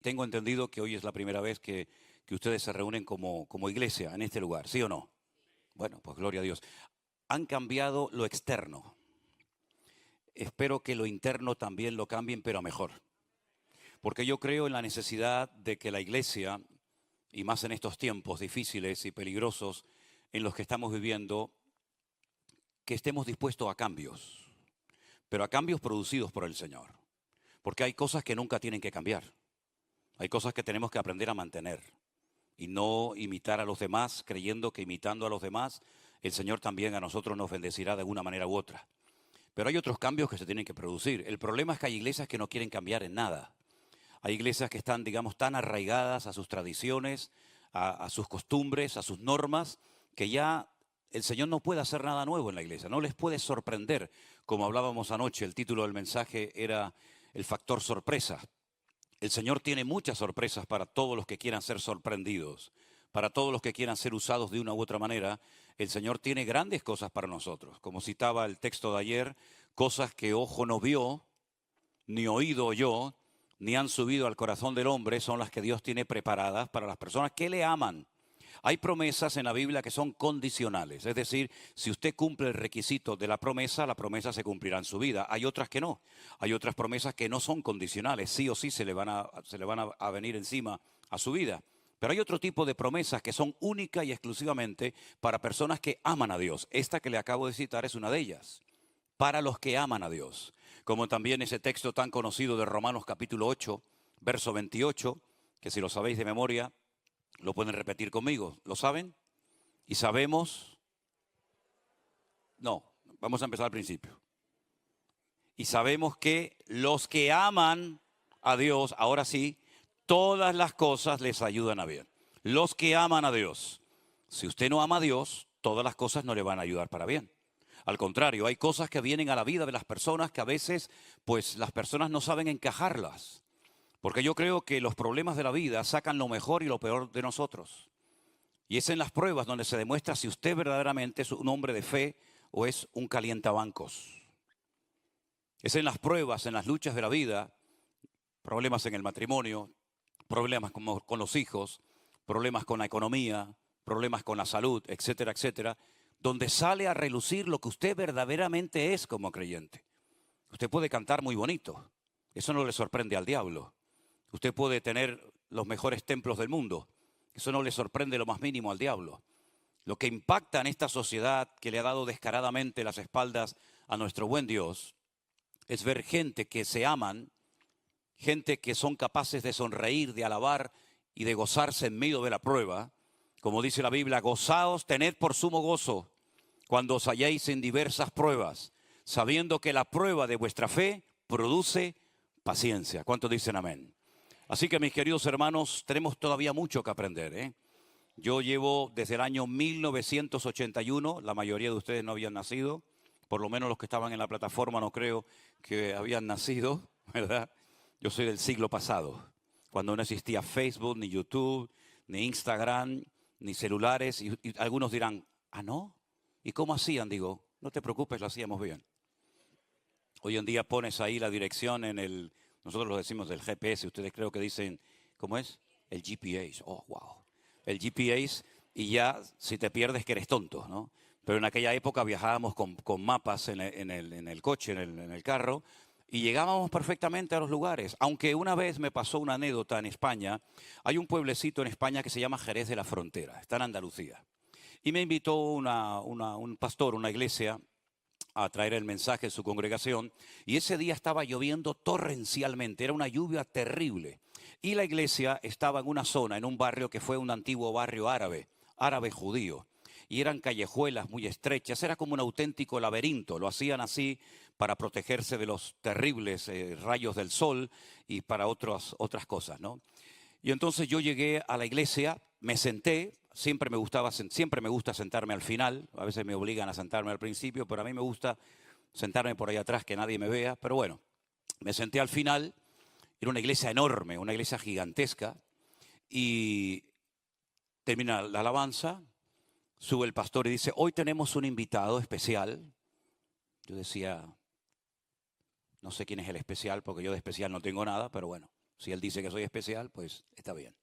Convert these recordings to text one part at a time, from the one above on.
Tengo entendido que hoy es la primera vez que ustedes se reúnen como iglesia en este lugar, ¿sí o no? Bueno, pues gloria a Dios. Han cambiado lo externo. Espero que lo interno también lo cambien, pero a mejor. Porque yo creo en la necesidad de que la iglesia, y más en estos tiempos difíciles y peligrosos en los que estamos viviendo, que estemos dispuestos a cambios, pero a cambios producidos por el Señor. Porque hay cosas que nunca tienen que cambiar. Hay cosas que tenemos que aprender a mantener y no imitar a los demás, creyendo que imitando a los demás, el Señor también a nosotros nos bendecirá de una manera u otra. Pero hay otros cambios que se tienen que producir. El problema es que hay iglesias que no quieren cambiar en nada. Hay iglesias que están, digamos, tan arraigadas a sus tradiciones, a sus costumbres, a sus normas, que ya el Señor no puede hacer nada nuevo en la iglesia, no les puede sorprender. Como hablábamos anoche, el título del mensaje era el factor sorpresa. El Señor tiene muchas sorpresas para todos los que quieran ser sorprendidos, para todos los que quieran ser usados de una u otra manera. El Señor tiene grandes cosas para nosotros. Como citaba el texto de ayer, cosas que ojo no vio, ni oído oyó, ni han subido al corazón del hombre, son las que Dios tiene preparadas para las personas que le aman. Hay promesas en la Biblia que son condicionales, es decir, si usted cumple el requisito de la promesa se cumplirá en su vida. Hay otras que no, hay otras promesas que no son condicionales, sí o sí se le van a venir encima a su vida. Pero hay otro tipo de promesas que son únicas y exclusivamente para personas que aman a Dios. Esta que le acabo de citar es una de ellas, para los que aman a Dios. Como también ese texto tan conocido de Romanos capítulo 8, verso 28, que si lo sabéis de memoria, lo pueden repetir conmigo. ¿Lo saben? Y sabemos... No, vamos a empezar al principio. Y sabemos que los que aman a Dios, ahora sí, todas las cosas les ayudan a bien. Los que aman a Dios. Si usted no ama a Dios, todas las cosas no le van a ayudar para bien. Al contrario, hay cosas que vienen a la vida de las personas que a veces, pues las personas no saben encajarlas. Porque yo creo que los problemas de la vida sacan lo mejor y lo peor de nosotros. Y es en las pruebas donde se demuestra si usted verdaderamente es un hombre de fe o es un calientabancos. Es en las pruebas, en las luchas de la vida, problemas en el matrimonio, problemas con los hijos, problemas con la economía, problemas con la salud, etcétera, etcétera, donde sale a relucir lo que usted verdaderamente es como creyente. Usted puede cantar muy bonito, eso no le sorprende al diablo. Usted puede tener los mejores templos del mundo, eso no le sorprende lo más mínimo al diablo. Lo que impacta en esta sociedad que le ha dado descaradamente las espaldas a nuestro buen Dios es ver gente que se aman, gente que son capaces de sonreír, de alabar y de gozarse en medio de la prueba. Como dice la Biblia, gozaos, tened por sumo gozo cuando os halléis en diversas pruebas, sabiendo que la prueba de vuestra fe produce paciencia. ¿Cuántos dicen amén? Así que mis queridos hermanos, tenemos todavía mucho que aprender, ¿eh? Yo llevo desde el año 1981, la mayoría de ustedes no habían nacido, por lo menos los que estaban en la plataforma no creo que habían nacido, ¿verdad? Yo soy del siglo pasado, cuando no existía Facebook, ni YouTube, ni Instagram, ni celulares, y algunos dirán, ¿ah, no? ¿Y cómo hacían? Digo, no te preocupes, lo hacíamos bien. Hoy en día pones ahí la dirección en el, nosotros lo decimos del GPS, ustedes creo que dicen, ¿cómo es? El GPS, oh, wow. El GPS y ya si te pierdes que eres tonto, ¿no? Pero en aquella época viajábamos con mapas en el coche, en el carro, y llegábamos perfectamente a los lugares. Aunque una vez me pasó una anécdota en España, hay un pueblecito en España que se llama Jerez de la Frontera, está en Andalucía. Y me invitó un pastor, una iglesia, a traer el mensaje de su congregación, y ese día estaba lloviendo torrencialmente, era una lluvia terrible, y la iglesia estaba en una zona, en un barrio que fue un antiguo barrio árabe judío, y eran callejuelas muy estrechas, era como un auténtico laberinto, lo hacían así para protegerse de los terribles rayos del sol y para otras cosas, ¿no? Y entonces yo llegué a la iglesia, me senté, siempre me gusta sentarme al final, a veces me obligan a sentarme al principio, pero a mí me gusta sentarme por ahí atrás, que nadie me vea, pero bueno, me senté al final, era una iglesia enorme, una iglesia gigantesca, y termina la alabanza, sube el pastor y dice, hoy tenemos un invitado especial. Yo decía, no sé quién es el especial, porque yo de especial no tengo nada, pero bueno, Si Él dice que soy especial, pues está bien.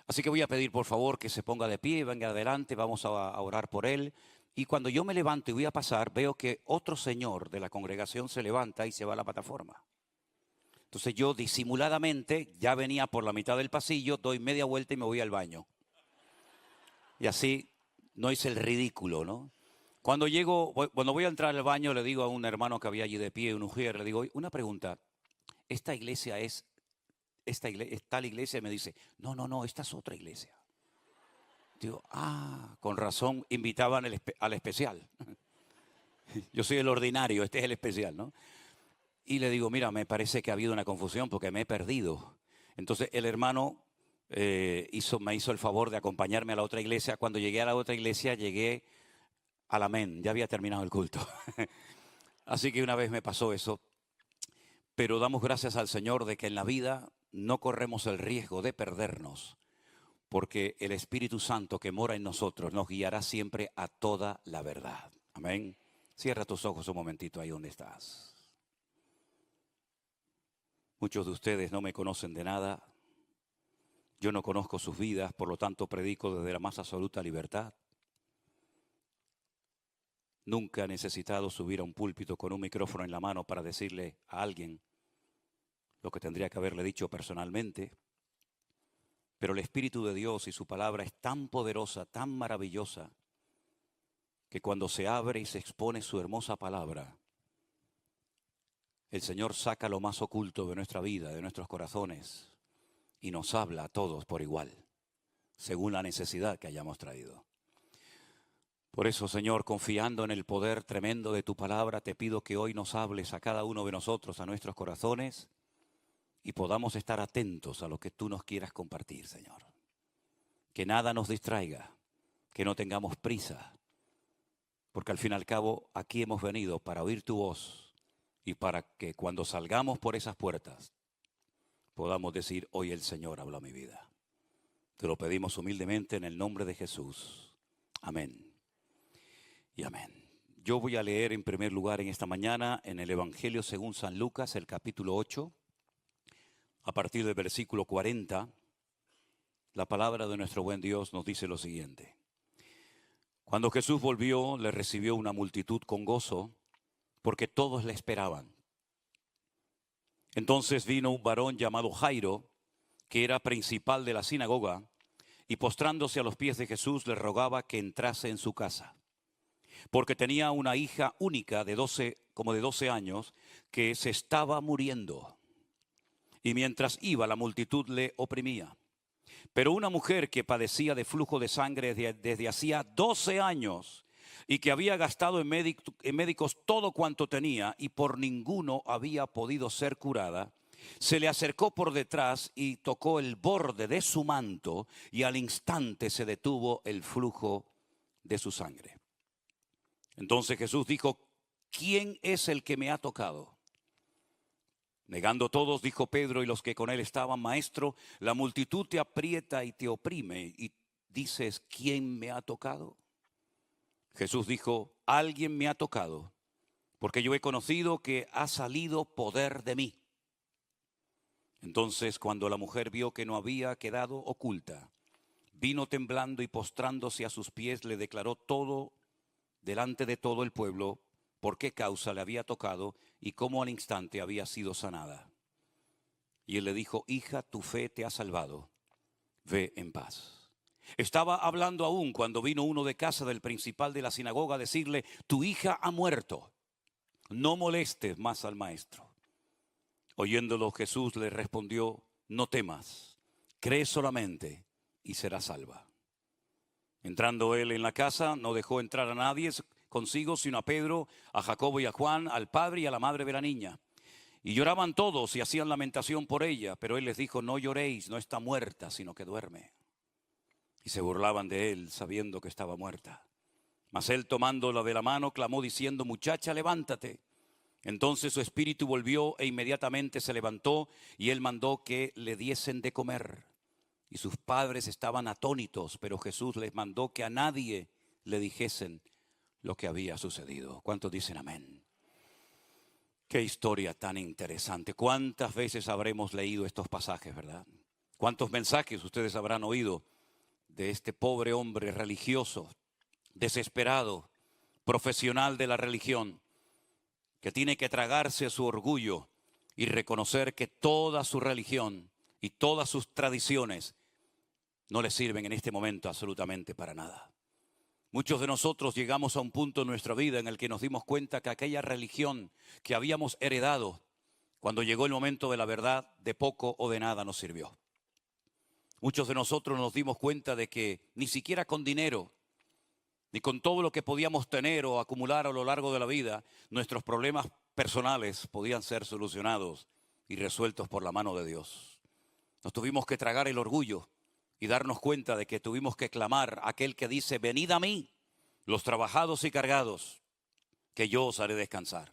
Así que voy a pedir por favor que se ponga de pie, venga adelante, vamos a orar por él. Y cuando yo me levanto y voy a pasar, veo que otro señor de la congregación se levanta y se va a la plataforma. Entonces yo disimuladamente ya venía por la mitad del pasillo, doy media vuelta y me voy al baño. Y así no hice el ridículo, ¿no? Cuando voy a entrar al baño, le digo a un hermano que había allí de pie, un ujier, le digo, una pregunta, ¿esta iglesia es tal iglesia? Y me dice, no, esta es otra iglesia. Digo, con razón invitaban al especial. Yo soy el ordinario, este es el especial, ¿no? Y le digo, mira, me parece que ha habido una confusión porque me he perdido. Entonces el hermano me hizo el favor de acompañarme a la otra iglesia. Cuando llegué a la otra iglesia, llegué al amén, ya había terminado el culto. Así que una vez me pasó eso. Pero damos gracias al Señor de que en la vida no corremos el riesgo de perdernos, porque el Espíritu Santo que mora en nosotros nos guiará siempre a toda la verdad. Amén. Cierra tus ojos un momentito ahí donde estás. Muchos de ustedes no me conocen de nada. Yo no conozco sus vidas, por lo tanto predico desde la más absoluta libertad. Nunca he necesitado subir a un púlpito con un micrófono en la mano para decirle a alguien lo que tendría que haberle dicho personalmente. Pero el Espíritu de Dios y su palabra es tan poderosa, tan maravillosa, que cuando se abre y se expone su hermosa palabra, el Señor saca lo más oculto de nuestra vida, de nuestros corazones, y nos habla a todos por igual, según la necesidad que hayamos traído. Por eso, Señor, confiando en el poder tremendo de tu palabra, te pido que hoy nos hables a cada uno de nosotros, a nuestros corazones, y podamos estar atentos a lo que tú nos quieras compartir, Señor. Que nada nos distraiga, que no tengamos prisa, porque al fin y al cabo aquí hemos venido para oír tu voz y para que cuando salgamos por esas puertas podamos decir, hoy el Señor habló a mi vida. Te lo pedimos humildemente en el nombre de Jesús. Amén y amén. Yo voy a leer en primer lugar en esta mañana en el Evangelio según San Lucas, el capítulo 8, a partir del versículo 40, la palabra de nuestro buen Dios nos dice lo siguiente. Cuando Jesús volvió, le recibió una multitud con gozo, porque todos le esperaban. Entonces vino un varón llamado Jairo, que era principal de la sinagoga, y postrándose a los pies de Jesús le rogaba que entrase en su casa, porque tenía una hija única de 12 años, que se estaba muriendo. Y mientras iba, la multitud le oprimía. Pero una mujer que padecía de flujo de sangre desde hacía 12 años y que había gastado en médicos todo cuanto tenía y por ninguno había podido ser curada, se le acercó por detrás y tocó el borde de su manto, y al instante se detuvo el flujo de su sangre. Entonces Jesús dijo, ¿quién es el que me ha tocado? Negando todos, dijo Pedro y los que con él estaban, Maestro, la multitud te aprieta y te oprime, y dices, ¿quién me ha tocado? Jesús dijo, alguien me ha tocado, porque yo he conocido que ha salido poder de mí. Entonces, cuando la mujer vio que no había quedado oculta, vino temblando y postrándose a sus pies, le declaró todo delante de todo el pueblo, por qué causa le había tocado y cómo al instante había sido sanada. Y él le dijo, hija, tu fe te ha salvado, ve en paz. Estaba hablando aún cuando vino uno de casa del principal de la sinagoga a decirle, tu hija ha muerto, no molestes más al maestro. Oyéndolo, Jesús le respondió, no temas, cree solamente y serás salva. Entrando él en la casa, no dejó entrar a nadie consigo, sino a Pedro, a Jacobo y a Juan, al padre y a la madre de la niña. Y lloraban todos y hacían lamentación por ella, pero él les dijo, no lloréis, no está muerta, sino que duerme. Y se burlaban de él, sabiendo que estaba muerta. Mas él, tomándola de la mano, clamó diciendo, muchacha, levántate. Entonces su espíritu volvió e inmediatamente se levantó, y él mandó que le diesen de comer. Y sus padres estaban atónitos, pero Jesús les mandó que a nadie le dijesen lo que había sucedido. ¿Cuántos dicen amén? Qué historia tan interesante. ¿Cuántas veces habremos leído estos pasajes, verdad? ¿Cuántos mensajes ustedes habrán oído de este pobre hombre religioso, desesperado, profesional de la religión, que tiene que tragarse su orgullo y reconocer que toda su religión y todas sus tradiciones no le sirven en este momento absolutamente para nada? Muchos de nosotros llegamos a un punto en nuestra vida en el que nos dimos cuenta que aquella religión que habíamos heredado, cuando llegó el momento de la verdad, de poco o de nada nos sirvió. Muchos de nosotros nos dimos cuenta de que ni siquiera con dinero, ni con todo lo que podíamos tener o acumular a lo largo de la vida, nuestros problemas personales podían ser solucionados y resueltos por la mano de Dios. Nos tuvimos que tragar el orgullo y darnos cuenta de que tuvimos que clamar a aquel que dice: venid a mí, los trabajados y cargados, que yo os haré descansar.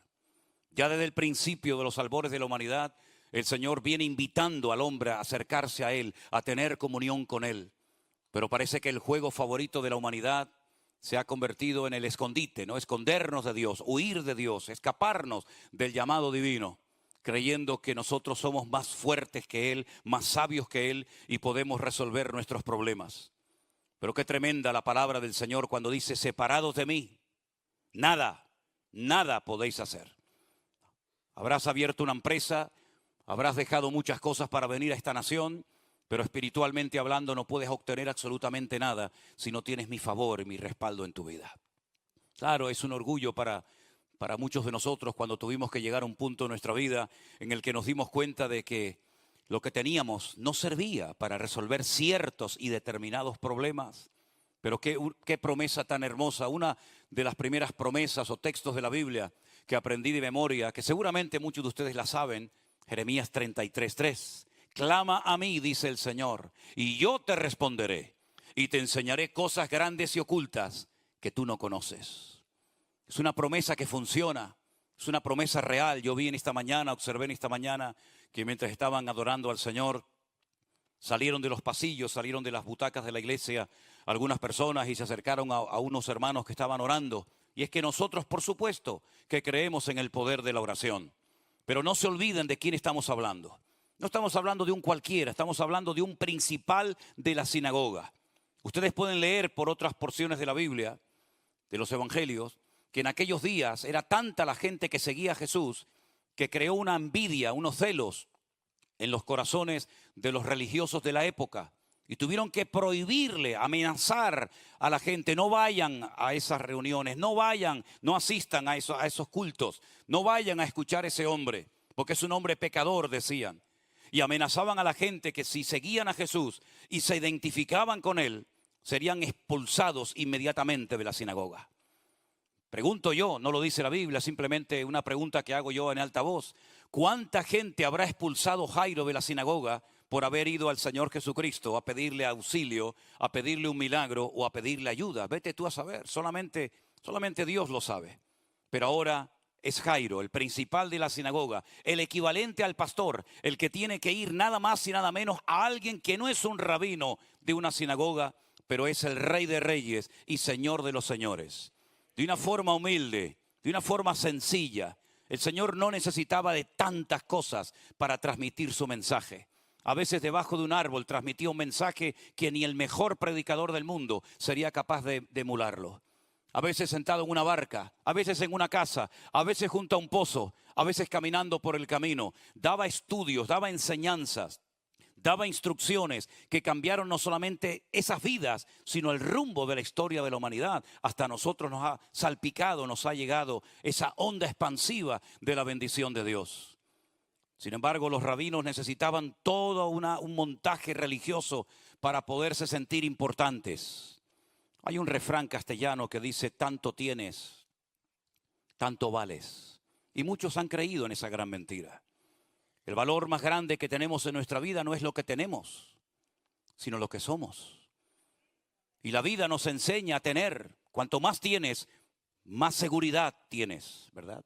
Ya desde el principio de los albores de la humanidad, el Señor viene invitando al hombre a acercarse a Él, a tener comunión con Él. Pero parece que el juego favorito de la humanidad se ha convertido en el escondite, ¿no? Escondernos de Dios, huir de Dios, escaparnos del llamado divino, creyendo que nosotros somos más fuertes que Él, más sabios que Él y podemos resolver nuestros problemas. Pero qué tremenda la palabra del Señor cuando dice: separados de mí, nada, nada podéis hacer. Habrás abierto una empresa, habrás dejado muchas cosas para venir a esta nación, pero espiritualmente hablando no puedes obtener absolutamente nada si no tienes mi favor y mi respaldo en tu vida. Claro, es un orgullo para muchos de nosotros cuando tuvimos que llegar a un punto en nuestra vida en el que nos dimos cuenta de que lo que teníamos no servía para resolver ciertos y determinados problemas. Pero qué promesa tan hermosa. Una de las primeras promesas o textos de la Biblia que aprendí de memoria, que seguramente muchos de ustedes la saben, Jeremías 33:3. Clama a mí, dice el Señor, y yo te responderé y te enseñaré cosas grandes y ocultas que tú no conoces. Es una promesa que funciona, es una promesa real. Yo vi en esta mañana, observé en esta mañana que mientras estaban adorando al Señor, salieron de los pasillos, salieron de las butacas de la iglesia algunas personas y se acercaron a unos hermanos que estaban orando. Y es que nosotros, por supuesto, que creemos en el poder de la oración. Pero no se olviden de quién estamos hablando. No estamos hablando de un cualquiera, estamos hablando de un principal de la sinagoga. Ustedes pueden leer por otras porciones de la Biblia, de los evangelios, que en aquellos días era tanta la gente que seguía a Jesús que creó una envidia, unos celos en los corazones de los religiosos de la época. Y tuvieron que prohibirle, amenazar a la gente: no vayan a esas reuniones, no vayan, no asistan a esos cultos, no vayan a escuchar a ese hombre, porque es un hombre pecador, decían. Y amenazaban a la gente que si seguían a Jesús y se identificaban con Él, serían expulsados inmediatamente de la sinagoga. Pregunto yo, no lo dice la Biblia, simplemente una pregunta que hago yo en alta voz: ¿cuánta gente habrá expulsado Jairo de la sinagoga por haber ido al Señor Jesucristo a pedirle auxilio, a pedirle un milagro o a pedirle ayuda? Vete tú a saber, solamente Dios lo sabe. Pero ahora es Jairo, el principal de la sinagoga, el equivalente al pastor, el que tiene que ir nada más y nada menos a alguien que no es un rabino de una sinagoga, pero es el Rey de Reyes y Señor de los señores. De una forma humilde, de una forma sencilla. El Señor no necesitaba de tantas cosas para transmitir su mensaje. A veces debajo de un árbol transmitía un mensaje que ni el mejor predicador del mundo sería capaz de emularlo. A veces sentado en una barca, a veces en una casa, a veces junto a un pozo, a veces caminando por el camino. Daba estudios, daba enseñanzas, daba instrucciones que cambiaron no solamente esas vidas, sino el rumbo de la historia de la humanidad. Hasta a nosotros nos ha salpicado, nos ha llegado esa onda expansiva de la bendición de Dios. Sin embargo, los rabinos necesitaban todo un montaje religioso para poderse sentir importantes. Hay un refrán castellano que dice: tanto tienes, tanto vales. Y muchos han creído en esa gran mentira. El valor más grande que tenemos en nuestra vida no es lo que tenemos, sino lo que somos. Y la vida nos enseña a tener. Cuanto más tienes, más seguridad tienes, ¿verdad?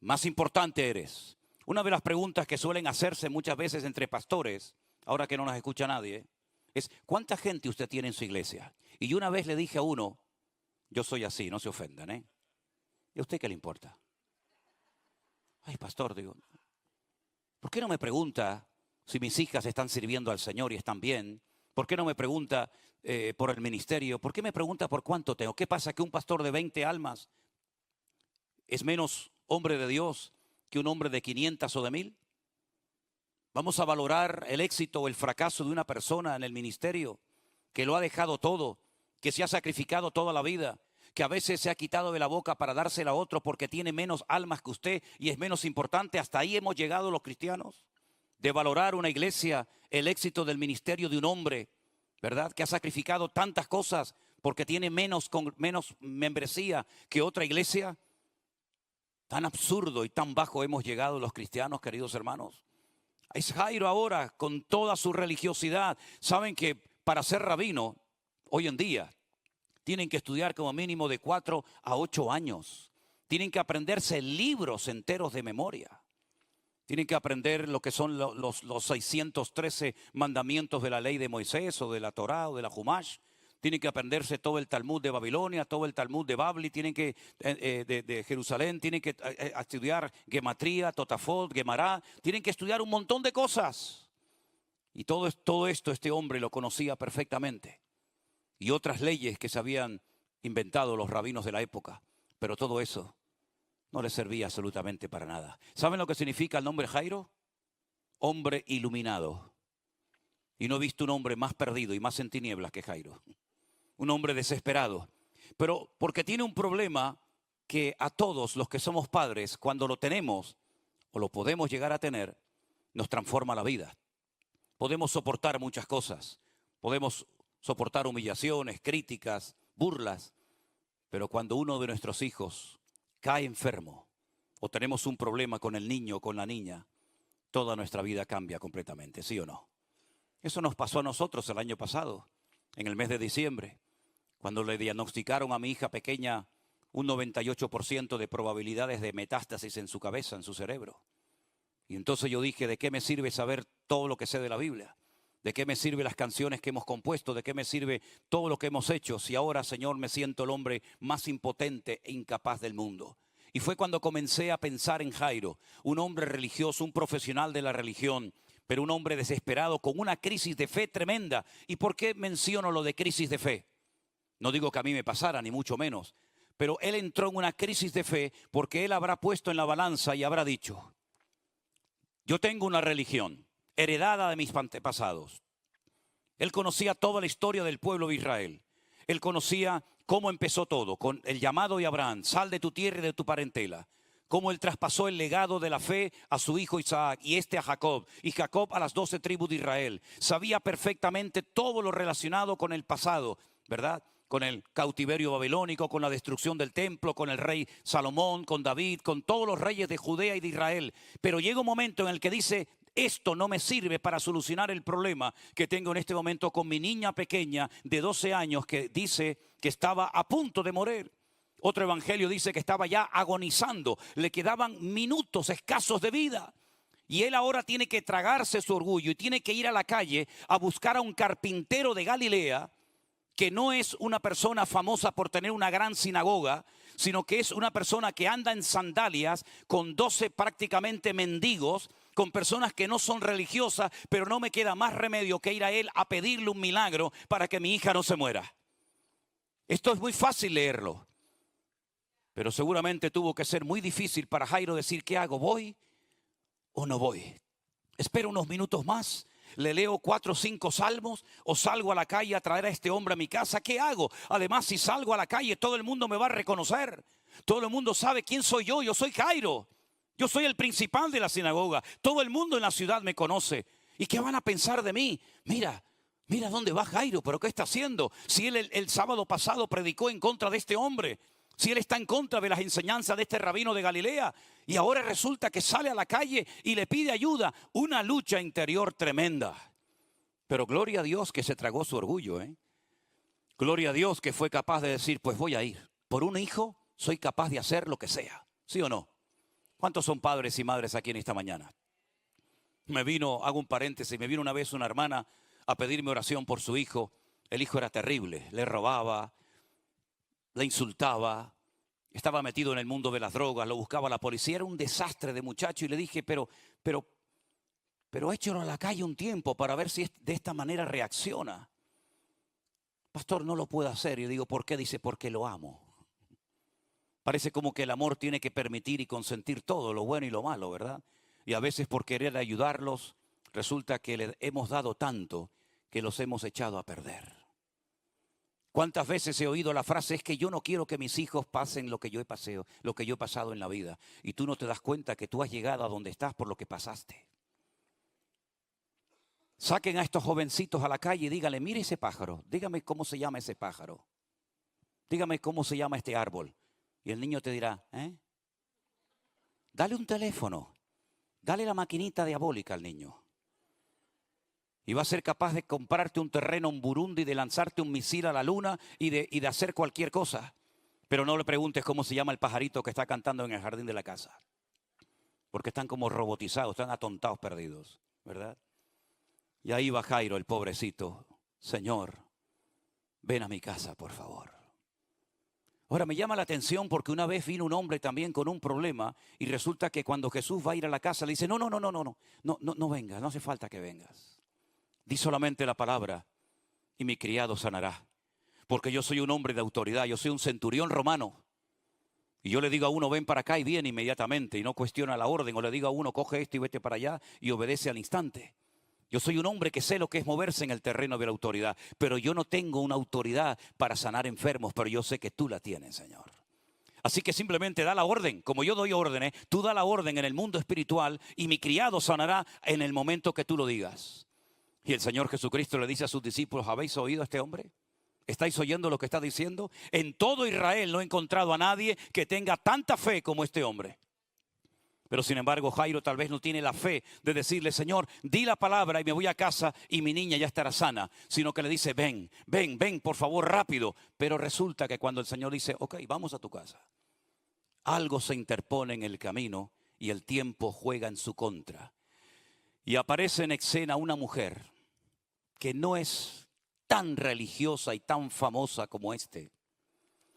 Más importante eres. Una de las preguntas que suelen hacerse muchas veces entre pastores, ahora que no nos escucha nadie, es: ¿cuánta gente usted tiene en su iglesia? Y yo una vez le dije a uno: yo soy así, no se ofendan, ¿eh? ¿Y a usted qué le importa? Ay, pastor, digo, ¿por qué no me pregunta si mis hijas están sirviendo al Señor y están bien? ¿Por qué no me pregunta por el ministerio? ¿Por qué me pregunta por cuánto tengo? ¿Qué pasa que un pastor de 20 almas es menos hombre de Dios que un hombre de 500 o de 1000? ¿Vamos a valorar el éxito o el fracaso de una persona en el ministerio que lo ha dejado todo, que se ha sacrificado toda la vida, que a veces se ha quitado de la boca para dársela a otro porque tiene menos almas que usted y es menos importante? Hasta ahí hemos llegado los cristianos, de valorar una iglesia, el éxito del ministerio de un hombre, ¿verdad?, que ha sacrificado tantas cosas porque tiene menos membresía que otra iglesia. Tan absurdo y tan bajo hemos llegado los cristianos, queridos hermanos. Es Jairo ahora con toda su religiosidad. Saben que para ser rabino, hoy en día, tienen que estudiar como mínimo de 4 a 8 años. Tienen que aprenderse libros enteros de memoria. Tienen que aprender lo que son los 613 mandamientos de la ley de Moisés o de la Torá o de la Humash. Tienen que aprenderse todo el Talmud de Babilonia, todo el Talmud de Babli, tienen que de Jerusalén, tienen que estudiar Gematría, Totafot, Gemará, tienen que estudiar un montón de cosas. Y todo esto este hombre lo conocía perfectamente. Y otras leyes que se habían inventado los rabinos de la época. Pero todo eso no le servía absolutamente para nada. ¿Saben lo que significa el nombre Jairo? Hombre iluminado. Y no he visto un hombre más perdido y más en tinieblas que Jairo. Un hombre desesperado, pero porque tiene un problema que a todos los que somos padres, cuando lo tenemos o lo podemos llegar a tener, nos transforma la vida. Podemos soportar muchas cosas, podemos soportar humillaciones, críticas, burlas, pero cuando uno de nuestros hijos cae enfermo o tenemos un problema con el niño o con la niña, toda nuestra vida cambia completamente, ¿sí o no? Eso nos pasó a nosotros el año pasado, en el mes de diciembre. Cuando le diagnosticaron a mi hija pequeña un 98% de probabilidades de metástasis en su cabeza, en su cerebro. Y entonces yo dije, ¿de qué me sirve saber todo lo que sé de la Biblia? ¿De qué me sirven las canciones que hemos compuesto? ¿De qué me sirve todo lo que hemos hecho si ahora, Señor, me siento el hombre más impotente e incapaz del mundo? Y fue cuando comencé a pensar en Jairo, un hombre religioso, un profesional de la religión, pero un hombre desesperado con una crisis de fe tremenda. ¿Y por qué menciono lo de crisis de fe? No digo que a mí me pasara, ni mucho menos, pero él entró en una crisis de fe porque él habrá puesto en la balanza y habrá dicho, yo tengo una religión heredada de mis antepasados. Él conocía toda la historia del pueblo de Israel. Él conocía cómo empezó todo, con el llamado de Abraham, sal de tu tierra y de tu parentela. Cómo él traspasó el legado de la fe a su hijo Isaac y a Jacob, y Jacob a las 12 tribus de Israel. Sabía perfectamente todo lo relacionado con el pasado, ¿verdad? Con el cautiverio babilónico, con la destrucción del templo, con el rey Salomón, con David, con todos los reyes de Judea y de Israel. Pero llega un momento en el que dice, esto no me sirve para solucionar el problema que tengo en este momento con mi niña pequeña de 12 años que dice que estaba a punto de morir. Otro evangelio dice que estaba ya agonizando, le quedaban minutos escasos de vida. Y él ahora tiene que tragarse su orgullo y tiene que ir a la calle a buscar a un carpintero de Galilea, que no es una persona famosa por tener una gran sinagoga, sino que es una persona que anda en sandalias con 12 prácticamente mendigos, con personas que no son religiosas, pero no me queda más remedio que ir a él a pedirle un milagro para que mi hija no se muera. Esto es muy fácil leerlo, pero seguramente tuvo que ser muy difícil para Jairo decir, ¿qué hago? ¿Voy o no voy? Espero unos minutos más. ¿Le leo 4 o 5 salmos o salgo a la calle a traer a este hombre a mi casa? ¿Qué hago? Además, si salgo a la calle, todo el mundo me va a reconocer. Todo el mundo sabe quién soy yo. Yo soy Jairo. Yo soy el principal de la sinagoga. Todo el mundo en la ciudad me conoce. ¿Y qué van a pensar de mí? Mira dónde va Jairo, pero ¿qué está haciendo? Si él el sábado pasado predicó en contra de este hombre. Si él está en contra de las enseñanzas de este rabino de Galilea y ahora resulta que sale a la calle y le pide ayuda, una lucha interior tremenda. Pero gloria a Dios que se tragó su orgullo, ¿eh? Gloria a Dios que fue capaz de decir, pues voy a ir. Por un hijo soy capaz de hacer lo que sea, ¿sí o no? ¿Cuántos son padres y madres aquí en esta mañana? Hago un paréntesis, me vino una vez una hermana a pedirme oración por su hijo. El hijo era terrible, le robaba, le insultaba, Estaba metido en el mundo de las drogas, lo buscaba la policía, era un desastre de muchacho. Y le dije, pero échalo a la calle un tiempo para ver si de esta manera reacciona. Pastor, no lo puedo hacer. Y yo digo, ¿por qué? Dice, porque lo amo. Parece como que el amor tiene que permitir y consentir todo, lo bueno y lo malo, ¿verdad? Y a veces por querer ayudarlos, resulta que le hemos dado tanto que los hemos echado a perder. ¿Cuántas veces he oído la frase, es que yo no quiero que mis hijos pasen lo que yo he pasado en la vida? Y tú no te das cuenta que tú has llegado a donde estás por lo que pasaste. Saquen a estos jovencitos a la calle y díganle, mire ese pájaro, dígame cómo se llama ese pájaro. Dígame cómo se llama este árbol. Y el niño te dirá, dale un teléfono, dale la maquinita diabólica al niño. Y va a ser capaz de comprarte un terreno en Burundi, de lanzarte un misil a la luna y de hacer cualquier cosa. Pero no le preguntes cómo se llama el pajarito que está cantando en el jardín de la casa. Porque están como robotizados, están atontados, perdidos, ¿verdad? Y ahí va Jairo, el pobrecito. Señor, ven a mi casa, por favor. Ahora me llama la atención porque una vez vino un hombre también con un problema y resulta que cuando Jesús va a ir a la casa le dice, no vengas, no hace falta que vengas. Di solamente la palabra y mi criado sanará. Porque yo soy un hombre de autoridad, yo soy un centurión romano. Y yo le digo a uno, ven para acá y viene inmediatamente y no cuestiona la orden. O le digo a uno, coge esto y vete para allá y obedece al instante. Yo soy un hombre que sé lo que es moverse en el terreno de la autoridad. Pero yo no tengo una autoridad para sanar enfermos, pero yo sé que tú la tienes, Señor. Así que simplemente da la orden, como yo doy órdenes, tú da la orden en el mundo espiritual y mi criado sanará en el momento que tú lo digas. Y el Señor Jesucristo le dice a sus discípulos, ¿habéis oído a este hombre? ¿Estáis oyendo lo que está diciendo? En todo Israel no he encontrado a nadie que tenga tanta fe como este hombre. Pero sin embargo Jairo tal vez no tiene la fe de decirle, Señor, di la palabra y me voy a casa y mi niña ya estará sana. Sino que le dice, ven, por favor, rápido. Pero resulta que cuando el Señor dice, ok, vamos a tu casa, algo se interpone en el camino y el tiempo juega en su contra. Y aparece en escena una mujer que no es tan religiosa y tan famosa como este.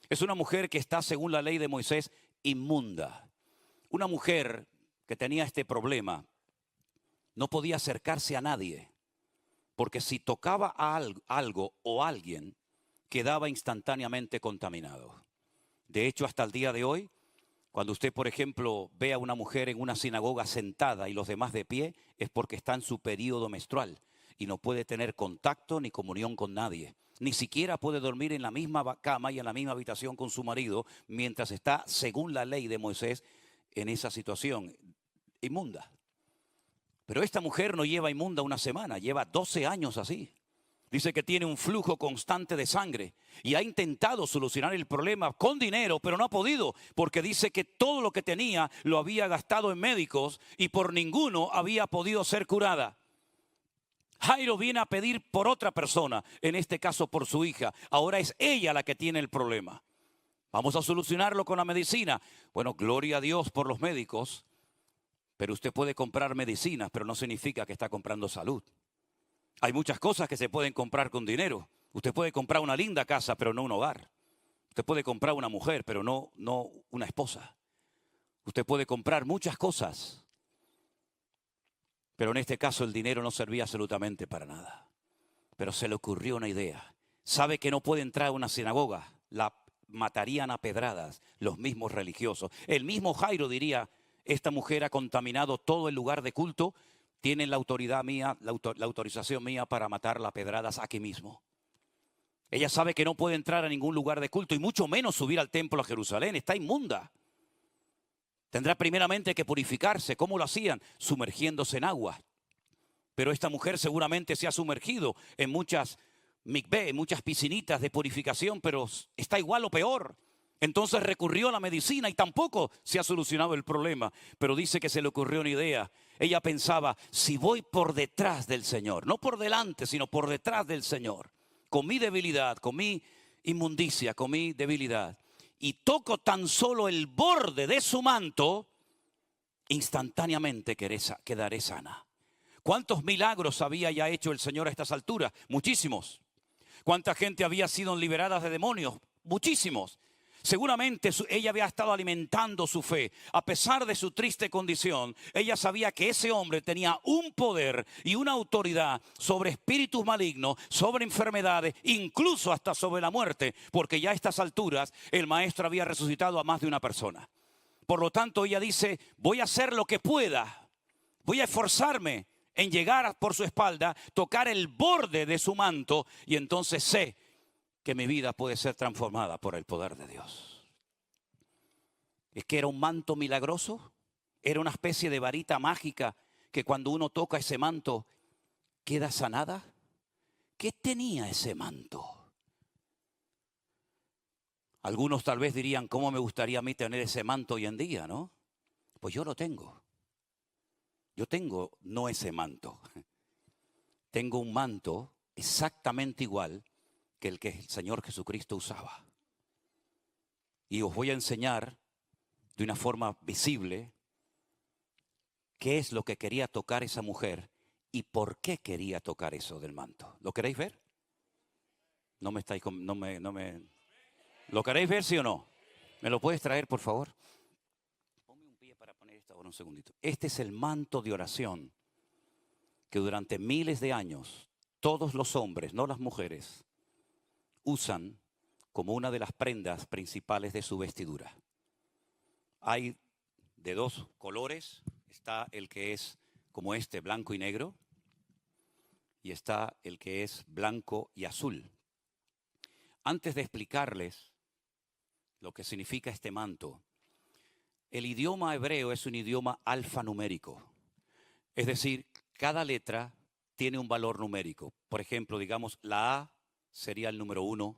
Es una mujer que está, según la ley de Moisés, inmunda. Una mujer que tenía este problema no podía acercarse a nadie, porque si tocaba a algo o alguien, quedaba instantáneamente contaminado. De hecho, hasta el día de hoy, cuando usted, por ejemplo, ve a una mujer en una sinagoga sentada y los demás de pie, es porque está en su periodo menstrual y no puede tener contacto ni comunión con nadie. Ni siquiera puede dormir en la misma cama y en la misma habitación con su marido mientras está, según la ley de Moisés, en esa situación inmunda. Pero esta mujer no lleva inmunda una semana, lleva 12 años así. Dice que tiene un flujo constante de sangre y ha intentado solucionar el problema con dinero, pero no ha podido, porque dice que todo lo que tenía lo había gastado en médicos y por ninguno había podido ser curada. Jairo viene a pedir por otra persona, en este caso por su hija. Ahora es ella la que tiene el problema. Vamos a solucionarlo con la medicina. Bueno, gloria a Dios por los médicos, pero usted puede comprar medicinas, pero no significa que está comprando salud. Hay muchas cosas que se pueden comprar con dinero. Usted puede comprar una linda casa, pero no un hogar. Usted puede comprar una mujer, pero no una esposa. Usted puede comprar muchas cosas, pero en este caso el dinero no servía absolutamente para nada. Pero se le ocurrió una idea. Sabe que no puede entrar a una sinagoga. La matarían a pedradas los mismos religiosos. El mismo Jairo diría, esta mujer ha contaminado todo el lugar de culto. Tienen la autoridad mía, la autorización mía para matarla a pedradas aquí mismo. Ella sabe que no puede entrar a ningún lugar de culto y mucho menos subir al templo a Jerusalén. Está inmunda. Tendrá primeramente que purificarse. ¿Cómo lo hacían? Sumergiéndose en agua. Pero esta mujer seguramente se ha sumergido en muchas mikveh, en muchas piscinitas de purificación, pero está igual o peor. Entonces recurrió a la medicina y tampoco se ha solucionado el problema. Pero dice que se le ocurrió una idea. Ella pensaba, si voy por detrás del Señor, no por delante, sino por detrás del Señor, con mi debilidad, con mi inmundicia, con mi debilidad, y toco tan solo el borde de su manto, instantáneamente quedaré sana. ¿Cuántos milagros había ya hecho el Señor a estas alturas? Muchísimos. ¿Cuánta gente había sido liberada de demonios? Muchísimos. Seguramente ella había estado alimentando su fe. A pesar de su triste condición, ella sabía que ese hombre tenía un poder y una autoridad sobre espíritus malignos, sobre enfermedades, incluso hasta sobre la muerte, porque ya a estas alturas el maestro había resucitado a más de una persona. Por lo tanto, ella dice, voy a hacer lo que pueda, voy a esforzarme en llegar por su espalda, tocar el borde de su manto, y entonces sé que mi vida puede ser transformada por el poder de Dios. Es que era un manto milagroso, era una especie de varita mágica que cuando uno toca ese manto queda sanada. ¿Qué tenía ese manto? Algunos tal vez dirían, ¿cómo me gustaría a mí tener ese manto hoy en día, no? Pues yo lo tengo. Yo tengo no ese manto. Tengo un manto exactamente igual que el Señor Jesucristo usaba. Y os voy a enseñar de una forma visible qué es lo que quería tocar esa mujer y por qué quería tocar eso del manto. ¿Lo queréis ver? ¿Lo queréis ver, sí o no? ¿Me lo puedes traer, por favor? Ponme un pie para poner esto ahora un segundito. Este es el manto de oración que durante miles de años todos los hombres, no las mujeres, usan como una de las prendas principales de su vestidura. Hay de dos colores, está el que es como este, blanco y negro, y está el que es blanco y azul. Antes de explicarles lo que significa este manto, el idioma hebreo es un idioma alfanumérico, es decir, cada letra tiene un valor numérico. Por ejemplo, digamos, la A sería el número 1,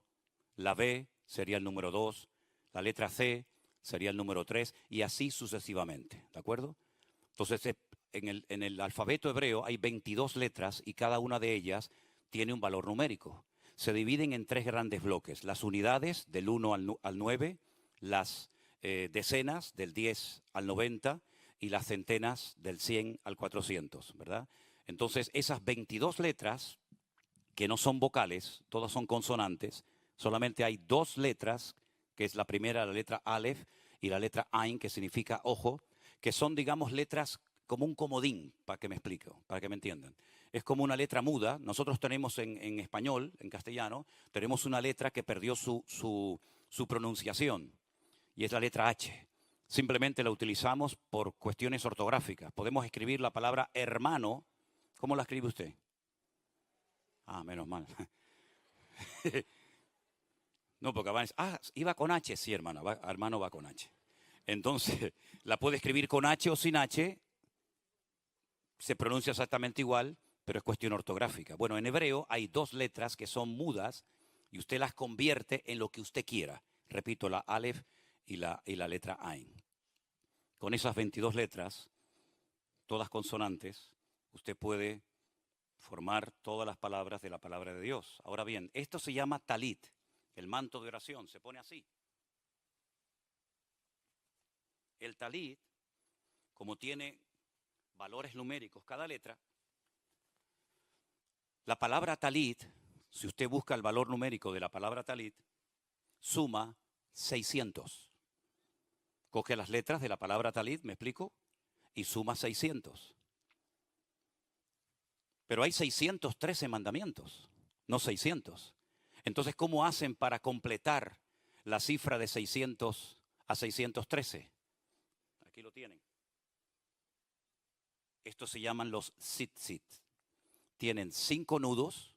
la B sería el número 2, la letra C sería el número 3 y así sucesivamente, ¿de acuerdo? Entonces, en el alfabeto hebreo hay 22 letras y cada una de ellas tiene un valor numérico. Se dividen en tres grandes bloques: las unidades del 1 al 9, las decenas del 10 al 90 y las centenas del 100 al 400, ¿verdad? Entonces, esas 22 letras, que no son vocales, todas son consonantes, solamente hay dos letras, que es la primera, la letra Aleph, y la letra Ain, que significa ojo, que son, digamos, letras como un comodín, para que me explique, para que me entiendan. Es como una letra muda. Nosotros tenemos en español, en castellano, tenemos una letra que perdió su pronunciación, y es la letra H. Simplemente la utilizamos por cuestiones ortográficas. Podemos escribir la palabra hermano. ¿Cómo la escribe usted? Ah, menos mal. No, porque van a decir, iba con H. Sí, hermano va con H. Entonces, la puede escribir con H o sin H. Se pronuncia exactamente igual, pero es cuestión ortográfica. Bueno, en hebreo hay dos letras que son mudas y usted las convierte en lo que usted quiera. Repito, la Aleph y la letra Ain. Con esas 22 letras, todas consonantes, usted puede formar todas las palabras de la palabra de Dios. Ahora bien, esto se llama talit, el manto de oración, se pone así. El talit, como tiene valores numéricos cada letra, la palabra talit, si usted busca el valor numérico de la palabra talit, suma 600. Coge las letras de la palabra talit, ¿me explico? Y suma 600. Pero hay 613 mandamientos, no 600. Entonces, ¿cómo hacen para completar la cifra de 600 a 613? Aquí lo tienen. Estos se llaman los tzitzit. Tienen 5 nudos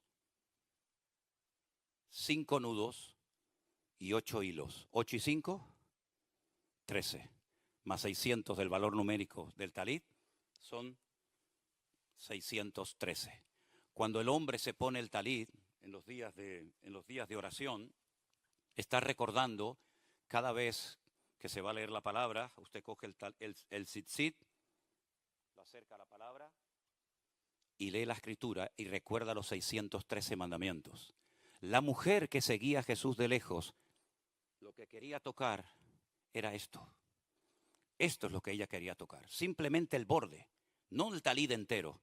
y 8 hilos. 8 y 5, 13. Más 600 del valor numérico del talit son 613. Cuando el hombre se pone el talit en los días de oración, está recordando cada vez que se va a leer la palabra. Usted coge el tzitzit, lo acerca a la palabra y lee la escritura y recuerda los 613 mandamientos. La mujer que seguía a Jesús de lejos, lo que quería tocar era esto. Esto es lo que ella quería tocar. Simplemente el borde, no el talit entero.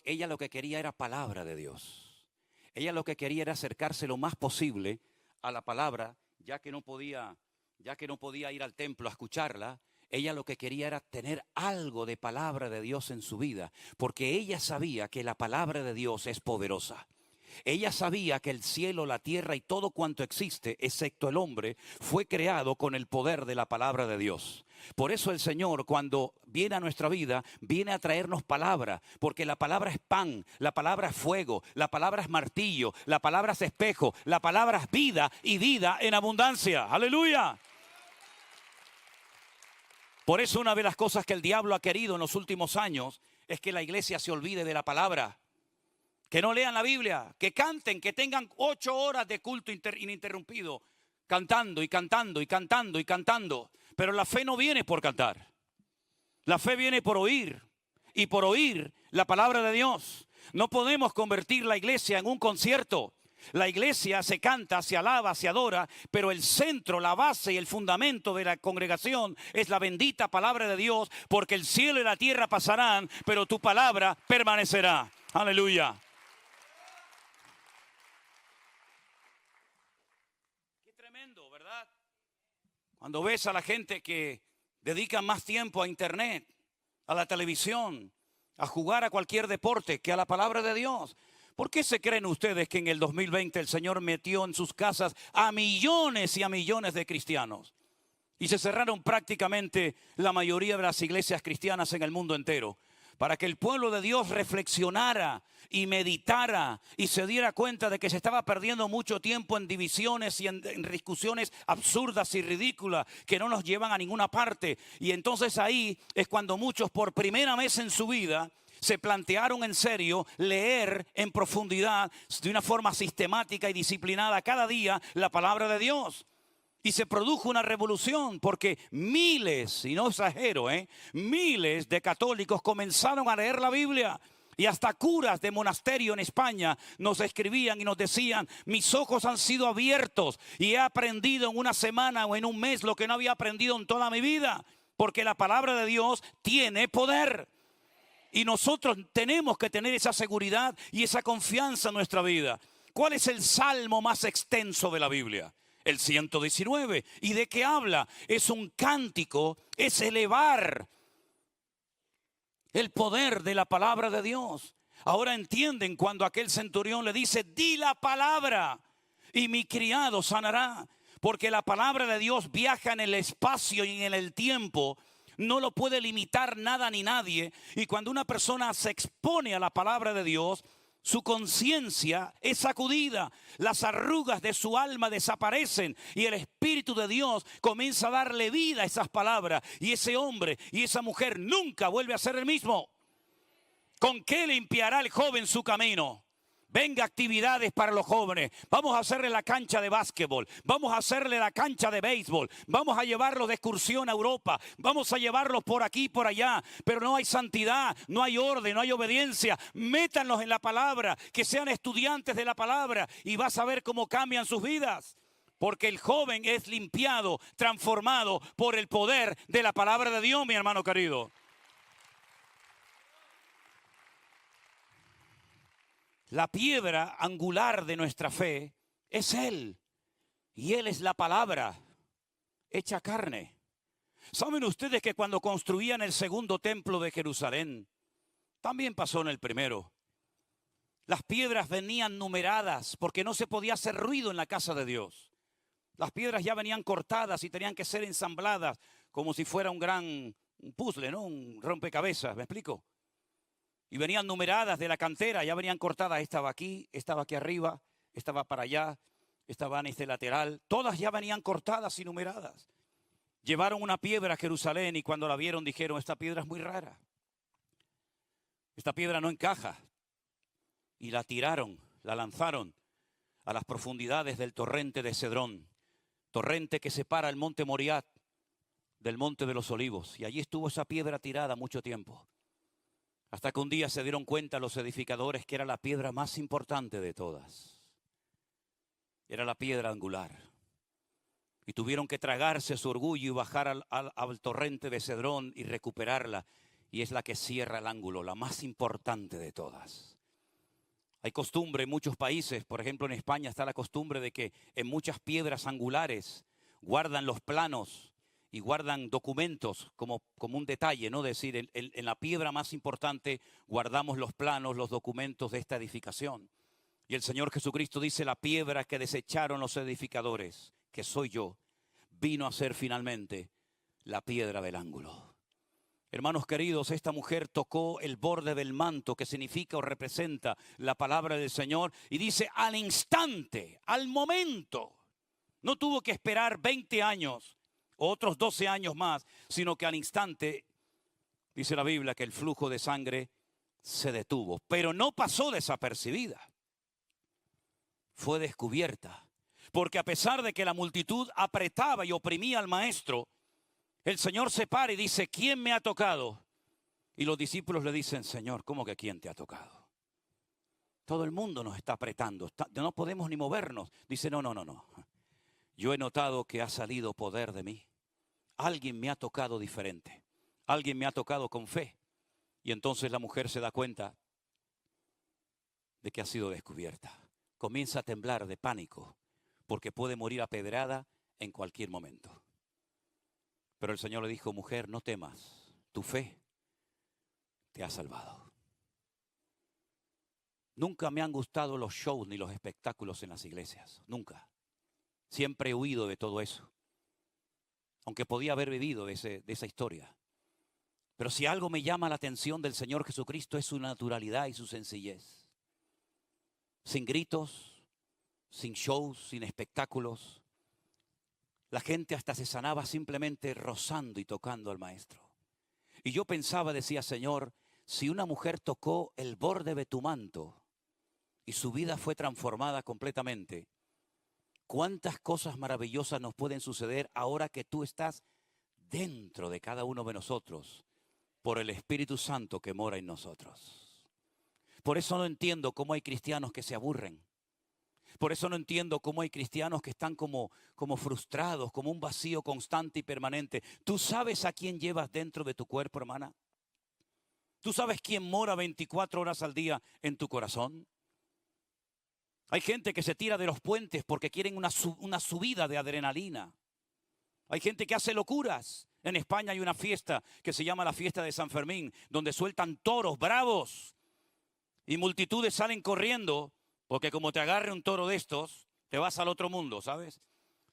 Ella lo que quería era palabra de Dios. Ella lo que quería era acercarse lo más posible a la palabra, ya que no podía ya que no podía ir al templo a escucharla, ella lo que quería era tener algo de palabra de Dios en su vida, porque ella sabía que la palabra de Dios es poderosa. Ella sabía que el cielo, la tierra y todo cuanto existe, excepto el hombre, fue creado con el poder de la palabra de Dios. Por eso el Señor, cuando viene a nuestra vida, viene a traernos palabra, porque la palabra es pan, la palabra es fuego, la palabra es martillo, la palabra es espejo, la palabra es vida y vida en abundancia. ¡Aleluya! Por eso una de las cosas que el diablo ha querido en los últimos años es que la iglesia se olvide de la palabra. Que no lean la Biblia, que canten, que tengan 8 horas de culto ininterrumpido, cantando y cantando y cantando y cantando. Pero la fe no viene por cantar. La fe viene por oír y por oír la palabra de Dios. No podemos convertir la iglesia en un concierto. La iglesia se canta, se alaba, se adora, pero el centro, la base y el fundamento de la congregación es la bendita palabra de Dios, porque el cielo y la tierra pasarán, pero tu palabra permanecerá. Aleluya. ¿Verdad? Cuando ves a la gente que dedica más tiempo a internet, a la televisión, a jugar a cualquier deporte que a la palabra de Dios. ¿Por qué se creen ustedes que en el 2020 el Señor metió en sus casas a millones y a millones de cristianos? Y se cerraron prácticamente la mayoría de las iglesias cristianas en el mundo entero, para que el pueblo de Dios reflexionara y meditara y se diera cuenta de que se estaba perdiendo mucho tiempo en divisiones y en discusiones absurdas y ridículas que no nos llevan a ninguna parte. Y entonces ahí es cuando muchos por primera vez en su vida se plantearon en serio leer en profundidad, de una forma sistemática y disciplinada cada día, la palabra de Dios. Y se produjo una revolución porque miles, y no exagero, miles de católicos comenzaron a leer la Biblia. Y hasta curas de monasterio en España nos escribían y nos decían: mis ojos han sido abiertos y he aprendido en una semana o en un mes lo que no había aprendido en toda mi vida. Porque la palabra de Dios tiene poder. Y nosotros tenemos que tener esa seguridad y esa confianza en nuestra vida. ¿Cuál es el salmo más extenso de la Biblia? El 119. ¿Y de qué habla? Es un cántico, es elevar el poder de la palabra de Dios. Ahora entienden cuando aquel centurión le dice: di la palabra y mi criado sanará. Porque la palabra de Dios viaja en el espacio y en el tiempo. No lo puede limitar nada ni nadie. Y cuando una persona se expone a la palabra de Dios, su conciencia es sacudida, las arrugas de su alma desaparecen y el Espíritu de Dios comienza a darle vida a esas palabras. Y ese hombre y esa mujer nunca vuelve a ser el mismo. ¿Con qué limpiará el joven su camino? Venga, actividades para los jóvenes. Vamos a hacerle la cancha de básquetbol. Vamos a hacerle la cancha de béisbol. Vamos a llevarlos de excursión a Europa. Vamos a llevarlos por aquí y por allá. Pero no hay santidad, no hay orden, no hay obediencia. Métanlos en la palabra, que sean estudiantes de la palabra y vas a ver cómo cambian sus vidas. Porque el joven es limpiado, transformado por el poder de la palabra de Dios, mi hermano querido. La piedra angular de nuestra fe es Él. Y Él es la palabra hecha carne. ¿Saben ustedes que cuando construían el segundo templo de Jerusalén, también pasó en el primero? Las piedras venían numeradas porque no se podía hacer ruido en la casa de Dios. Las piedras ya venían cortadas y tenían que ser ensambladas como si fuera un gran puzzle, ¿no? Un rompecabezas, ¿me explico? Y venían numeradas de la cantera, ya venían cortadas. Estaba aquí arriba, estaba para allá, estaba en este lateral. Todas ya venían cortadas y numeradas. Llevaron una piedra a Jerusalén y cuando la vieron dijeron: esta piedra es muy rara. Esta piedra no encaja. Y la tiraron, la lanzaron a las profundidades del torrente de Cedrón. Torrente que separa el monte Moriat del monte de los Olivos. Y allí estuvo esa piedra tirada mucho tiempo. Hasta que un día se dieron cuenta los edificadores que era la piedra más importante de todas. Era la piedra angular. Y tuvieron que tragarse su orgullo y bajar al torrente de Cedrón y recuperarla. Y es la que cierra el ángulo, la más importante de todas. Hay costumbre en muchos países, por ejemplo en España está la costumbre de que en muchas piedras angulares guardan los planos y guardan documentos como un detalle, ¿no? Es decir, en la piedra más importante guardamos los planos, los documentos de esta edificación. Y el Señor Jesucristo dice, la piedra que desecharon los edificadores, que soy yo, vino a ser finalmente la piedra del ángulo. Hermanos queridos, esta mujer tocó el borde del manto, que significa o representa la palabra del Señor, y dice al instante, al momento. No tuvo que esperar 20 años o otros 12 años más, sino que al instante, dice la Biblia, que el flujo de sangre se detuvo. Pero no pasó desapercibida. Fue descubierta. Porque a pesar de que la multitud apretaba y oprimía al maestro, el Señor se para y dice, ¿quién me ha tocado? Y los discípulos le dicen, Señor, ¿cómo que quién te ha tocado? Todo el mundo nos está apretando, no podemos ni movernos. Dice, no. Yo he notado que ha salido poder de mí. Alguien me ha tocado diferente. Alguien me ha tocado con fe. Y entonces la mujer se da cuenta de que ha sido descubierta. Comienza a temblar de pánico porque puede morir apedrada en cualquier momento. Pero el Señor le dijo, mujer, no temas, tu fe te ha salvado. Nunca me han gustado los shows ni los espectáculos en las iglesias, nunca. Siempre he huido de todo eso, aunque podía haber vivido de esa historia. Pero si algo me llama la atención del Señor Jesucristo es su naturalidad y su sencillez. Sin gritos, sin shows, sin espectáculos. La gente hasta se sanaba simplemente rozando y tocando al maestro. Y yo pensaba, decía, Señor, si una mujer tocó el borde de tu manto y su vida fue transformada completamente, ¿cuántas cosas maravillosas nos pueden suceder ahora que tú estás dentro de cada uno de nosotros por el Espíritu Santo que mora en nosotros? Por eso no entiendo cómo hay cristianos que se aburren. Por eso no entiendo cómo hay cristianos que están como frustrados, como un vacío constante y permanente. ¿Tú sabes a quién llevas dentro de tu cuerpo, hermana? ¿Tú sabes quién mora 24 horas al día en tu corazón? Hay gente que se tira de los puentes porque quieren una subida de adrenalina. Hay gente que hace locuras. En España hay una fiesta que se llama la fiesta de San Fermín, donde sueltan toros bravos y multitudes salen corriendo. Porque como te agarre un toro de estos, te vas al otro mundo, ¿sabes?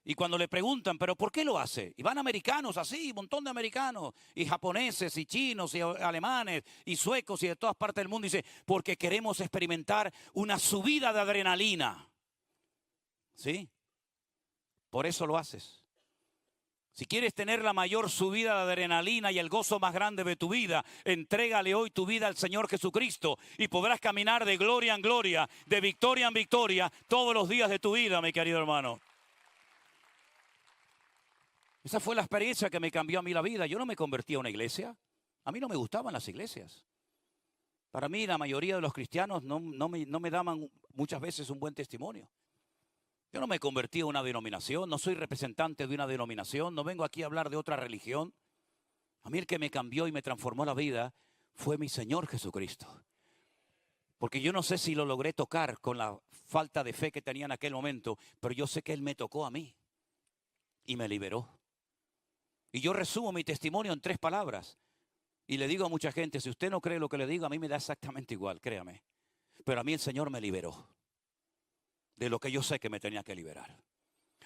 Y cuando le preguntan, ¿pero por qué lo hace? Y van americanos así, un montón de americanos, y japoneses, y chinos, y alemanes, y suecos, y de todas partes del mundo. Dice, porque queremos experimentar una subida de adrenalina. ¿Sí? Por eso lo haces. Si quieres tener la mayor subida de adrenalina y el gozo más grande de tu vida, entrégale hoy tu vida al Señor Jesucristo y podrás caminar de gloria en gloria, de victoria en victoria, todos los días de tu vida, mi querido hermano. Esa fue la experiencia que me cambió a mí la vida. Yo no me convertí a una iglesia. A mí no me gustaban las iglesias. Para mí la mayoría de los cristianos no me daban muchas veces un buen testimonio. Yo no me convertí a una denominación, no soy representante de una denominación, no vengo aquí a hablar de otra religión. A mí el que me cambió y me transformó la vida fue mi Señor Jesucristo. Porque yo no sé si lo logré tocar con la falta de fe que tenía en aquel momento, pero yo sé que Él me tocó a mí y me liberó. Y yo resumo mi testimonio en 3 palabras. Y le digo a mucha gente, si usted no cree lo que le digo, a mí me da exactamente igual, créame. Pero a mí el Señor me liberó de lo que yo sé que me tenía que liberar.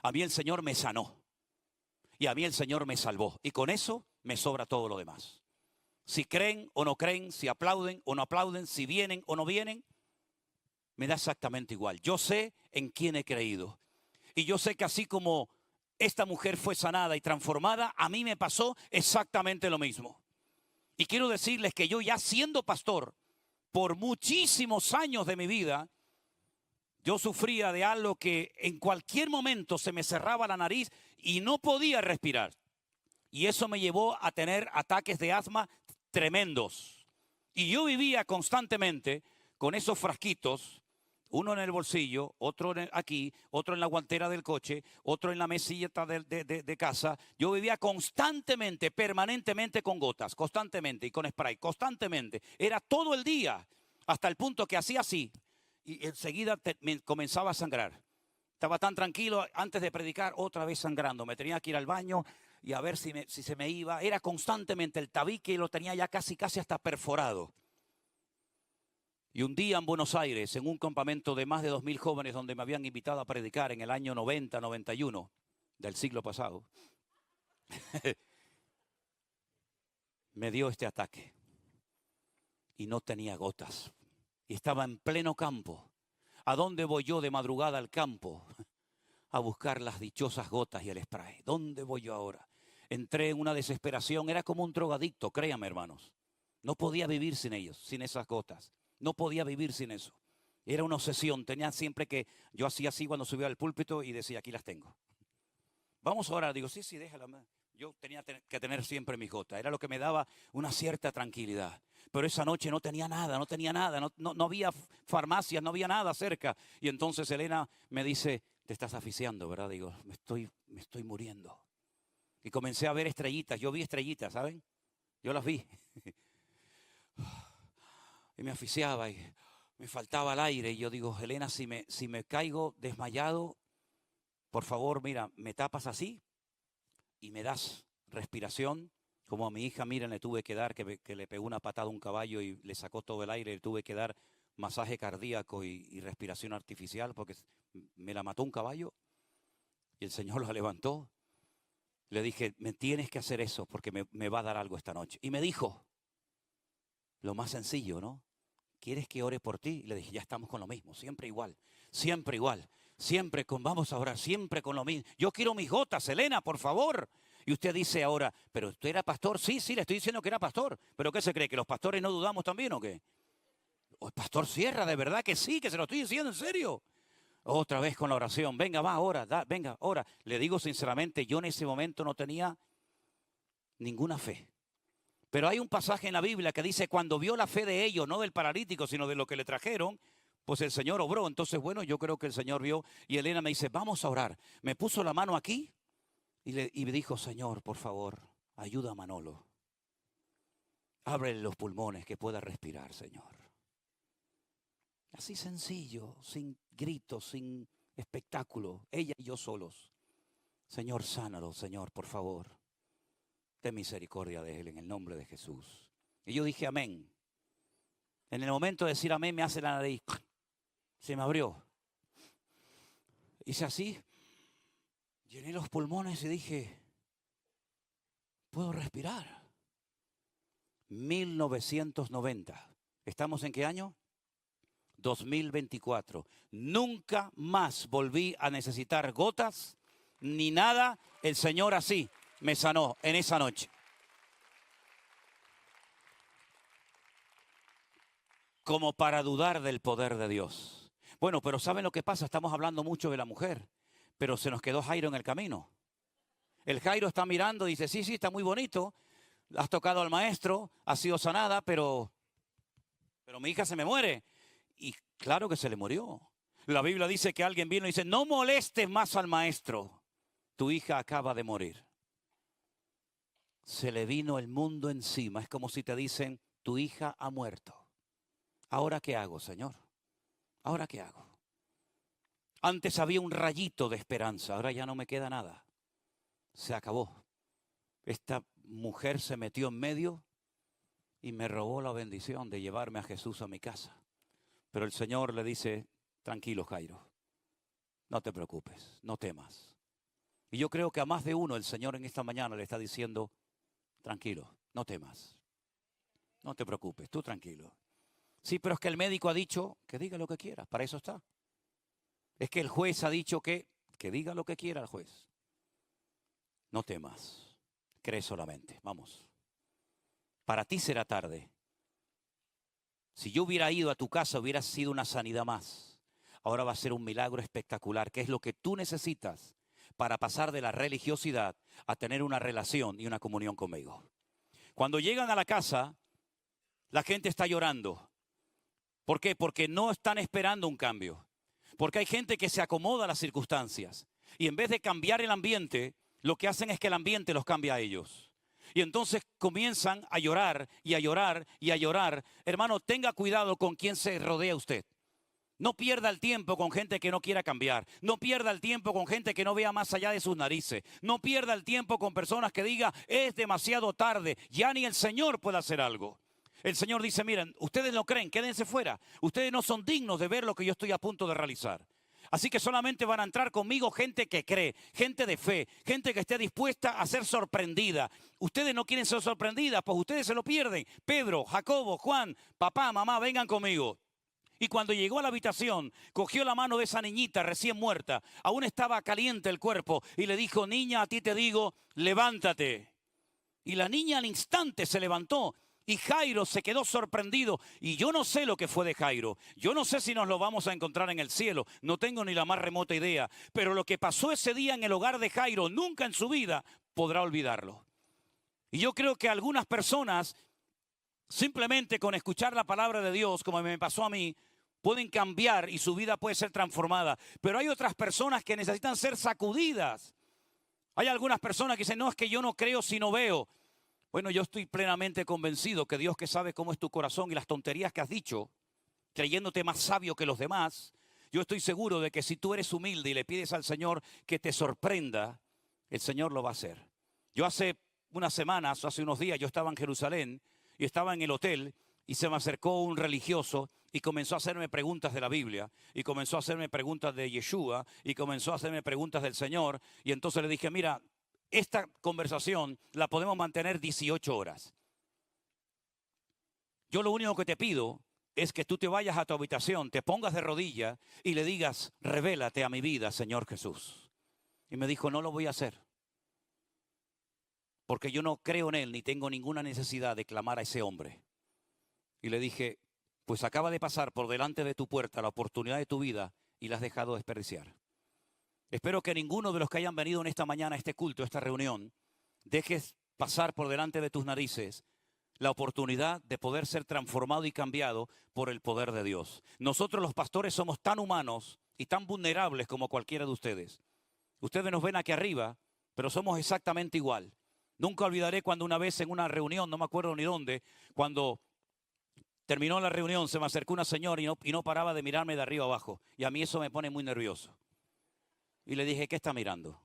A mí el Señor me sanó. Y a mí el Señor me salvó. Y con eso me sobra todo lo demás. Si creen o no creen, si aplauden o no aplauden, si vienen o no vienen, me da exactamente igual. Yo sé en quién he creído. Y yo sé que así como esta mujer fue sanada y transformada, a mí me pasó exactamente lo mismo. Y quiero decirles que yo ya siendo pastor, por muchísimos años de mi vida, yo sufría de algo que en cualquier momento se me cerraba la nariz y no podía respirar. Y eso me llevó a tener ataques de asma tremendos. Y yo vivía constantemente con esos frasquitos, uno en el bolsillo, otro aquí, otro en la guantera del coche, otro en la mesita de casa. Yo vivía constantemente, permanentemente con gotas, constantemente, y con spray, constantemente. Era todo el día, hasta el punto que hacía así. Y enseguida me comenzaba a sangrar. Estaba tan tranquilo antes de predicar, otra vez sangrando. Me tenía que ir al baño y a ver si se me iba. Era constantemente el tabique y lo tenía ya casi hasta perforado. Y un día en Buenos Aires, en un campamento de más de 2000 jóvenes donde me habían invitado a predicar en el año 90, 91 del siglo pasado, me dio este ataque y no tenía gotas. Y estaba en pleno campo. ¿A dónde voy yo de madrugada al campo? A buscar las dichosas gotas y el spray. ¿Dónde voy yo ahora? Entré en una desesperación. Era como un drogadicto, créanme, hermanos. No podía vivir sin ellos, sin esas gotas. No podía vivir sin eso. Era una obsesión. Tenía siempre que... Yo hacía así cuando subía al púlpito y decía, aquí las tengo. Vamos a orar. Digo, sí, déjala. Yo tenía que tener siempre mis gotas. Era lo que me daba una cierta tranquilidad. Pero esa noche no tenía nada. No había farmacias, no había nada cerca. Y entonces Elena me dice, te estás asfixiando, ¿verdad? Digo, me estoy muriendo. Y comencé a ver estrellitas. Yo vi estrellitas, ¿saben? Yo las vi. Y me asfixiaba y me faltaba el aire. Y yo digo, Elena, si me caigo desmayado, por favor, mira, me tapas así y me das respiración. Como a mi hija, miren, le tuve que dar, que le pegó una patada a un caballo y le sacó todo el aire. Le tuve que dar masaje cardíaco y respiración artificial porque me la mató un caballo. Y el Señor la levantó. Le dije, me tienes que hacer eso porque me va a dar algo esta noche. Y me dijo, lo más sencillo, ¿no? ¿Quieres que ore por ti? Y le dije, ya estamos con lo mismo, siempre igual, siempre igual. Vamos a orar, siempre con lo mismo. Yo quiero mis gotas, Elena, por favor. Y usted dice ahora, ¿pero usted era pastor? Sí, le estoy diciendo que era pastor. ¿Pero qué se cree? ¿Que los pastores no dudamos también o qué? ¿O el pastor Sierra, de verdad que sí, que se lo estoy diciendo en serio? Otra vez con la oración. Venga, va, ora, venga, ora. Le digo sinceramente, yo en ese momento no tenía ninguna fe. Pero hay un pasaje en la Biblia que dice, cuando vio la fe de ellos, no del paralítico, sino de lo que le trajeron, pues el Señor obró. Entonces, bueno, yo creo que el Señor vio. Y Elena me dice, vamos a orar. Me puso la mano aquí y me dijo, Señor, por favor, ayuda a Manolo. Ábrele los pulmones que pueda respirar, Señor. Así sencillo, sin gritos, sin espectáculo. Ella y yo solos. Señor, sánalo, Señor, por favor. Ten misericordia de él en el nombre de Jesús. Y yo dije amén. En el momento de decir amén me hace la nariz. Se me abrió. Hice así. Llené los pulmones y dije, puedo respirar. 1990. ¿Estamos en qué año? 2024. Nunca más volví a necesitar gotas ni nada. El Señor así me sanó en esa noche. Como para dudar del poder de Dios. Bueno, pero ¿saben lo que pasa? Estamos hablando mucho de la mujer, pero se nos quedó Jairo en el camino. El Jairo está mirando y dice, sí, está muy bonito. Has tocado al maestro, has sido sanada, pero mi hija se me muere. Y claro que se le murió. La Biblia dice que alguien vino y dice, no molestes más al maestro. Tu hija acaba de morir. Se le vino el mundo encima. Es como si te dicen, tu hija ha muerto. ¿Ahora qué hago, Señor? ¿Ahora qué hago? Antes había un rayito de esperanza, ahora ya no me queda nada. Se acabó. Esta mujer se metió en medio y me robó la bendición de llevarme a Jesús a mi casa. Pero el Señor le dice, tranquilo, Jairo, no te preocupes, no temas. Y yo creo que a más de uno el Señor en esta mañana le está diciendo, tranquilo, no temas, no te preocupes, tú tranquilo. Sí, pero es que el médico ha dicho que diga lo que quiera, para eso está. Es que el juez ha dicho que diga lo que quiera el juez. No temas, cree solamente, vamos. Para ti será tarde. Si yo hubiera ido a tu casa, hubiera sido una sanidad más. Ahora va a ser un milagro espectacular, que es lo que tú necesitas para pasar de la religiosidad a tener una relación y una comunión conmigo. Cuando llegan a la casa, la gente está llorando. ¿Por qué? Porque no están esperando un cambio. Porque hay gente que se acomoda a las circunstancias. Y en vez de cambiar el ambiente, lo que hacen es que el ambiente los cambia a ellos. Y entonces comienzan a llorar y a llorar y a llorar. Hermano, tenga cuidado con quién se rodea usted. No pierda el tiempo con gente que no quiera cambiar. No pierda el tiempo con gente que no vea más allá de sus narices. No pierda el tiempo con personas que digan, es demasiado tarde, ya ni el Señor puede hacer algo. El Señor dice, miren, ustedes no creen, quédense fuera. Ustedes no son dignos de ver lo que yo estoy a punto de realizar. Así que solamente van a entrar conmigo gente que cree, gente de fe, gente que esté dispuesta a ser sorprendida. Ustedes no quieren ser sorprendidas, pues ustedes se lo pierden. Pedro, Jacobo, Juan, papá, mamá, vengan conmigo. Y cuando llegó a la habitación, cogió la mano de esa niñita recién muerta. Aún estaba caliente el cuerpo y le dijo, niña, a ti te digo, levántate. Y la niña al instante se levantó. Y Jairo se quedó sorprendido. Y yo no sé lo que fue de Jairo. Yo no sé si nos lo vamos a encontrar en el cielo. No tengo ni la más remota idea. Pero lo que pasó ese día en el hogar de Jairo, nunca en su vida podrá olvidarlo. Y yo creo que algunas personas, simplemente con escuchar la palabra de Dios, como me pasó a mí, pueden cambiar y su vida puede ser transformada. Pero hay otras personas que necesitan ser sacudidas. Hay algunas personas que dicen, no, es que yo no creo si no veo. Bueno, yo estoy plenamente convencido que Dios, que sabe cómo es tu corazón y las tonterías que has dicho, creyéndote más sabio que los demás, yo estoy seguro de que si tú eres humilde y le pides al Señor que te sorprenda, el Señor lo va a hacer. Yo hace unas semanas, hace unos días, yo estaba en Jerusalén y estaba en el hotel y se me acercó un religioso y comenzó a hacerme preguntas de la Biblia y comenzó a hacerme preguntas de Yeshua y comenzó a hacerme preguntas del Señor. Y entonces le dije, mira, esta conversación la podemos mantener 18 horas. Yo lo único que te pido es que tú te vayas a tu habitación, te pongas de rodillas y le digas, revélate a mi vida, Señor Jesús. Y me dijo, no lo voy a hacer, porque yo no creo en él ni tengo ninguna necesidad de clamar a ese hombre. Y le dije, pues acaba de pasar por delante de tu puerta la oportunidad de tu vida y la has dejado desperdiciar. Espero que ninguno de los que hayan venido en esta mañana a este culto, a esta reunión, dejes pasar por delante de tus narices la oportunidad de poder ser transformado y cambiado por el poder de Dios. Nosotros los pastores somos tan humanos y tan vulnerables como cualquiera de ustedes. Ustedes nos ven aquí arriba, pero somos exactamente igual. Nunca olvidaré cuando una vez en una reunión, no me acuerdo ni dónde, cuando terminó la reunión se me acercó una señora y no paraba de mirarme de arriba abajo. Y a mí eso me pone muy nervioso. Y le dije, ¿qué está mirando?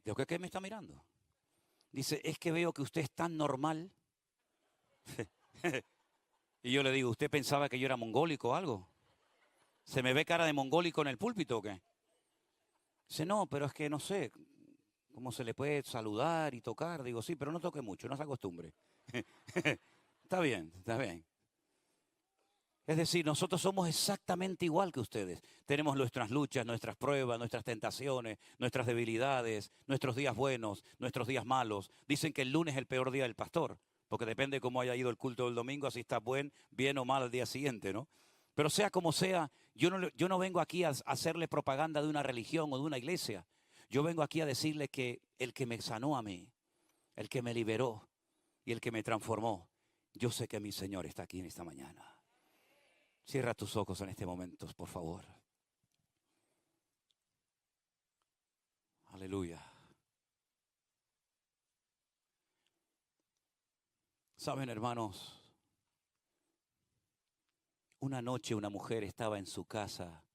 Digo, ¿qué me está mirando? Dice, es que veo que usted es tan normal. Y yo le digo, ¿usted pensaba que yo era mongólico o algo? ¿Se me ve cara de mongólico en el púlpito o qué? Dice, no, pero es que no sé cómo se le puede saludar y tocar. Digo, sí, pero no toque mucho, no se acostumbre. Está bien, está bien. Es decir, nosotros somos exactamente igual que ustedes. Tenemos nuestras luchas, nuestras pruebas, nuestras tentaciones, nuestras debilidades, nuestros días buenos, nuestros días malos. Dicen que el lunes es el peor día del pastor, porque depende de cómo haya ido el culto del domingo, así está bien o mal al día siguiente, ¿no? Pero sea como sea, yo no vengo aquí a hacerle propaganda de una religión o de una iglesia. Yo vengo aquí a decirle que el que me sanó a mí, el que me liberó y el que me transformó, yo sé que mi Señor está aquí en esta mañana. Cierra tus ojos en este momento, por favor. Aleluya. Saben, hermanos, una noche una mujer estaba en su casa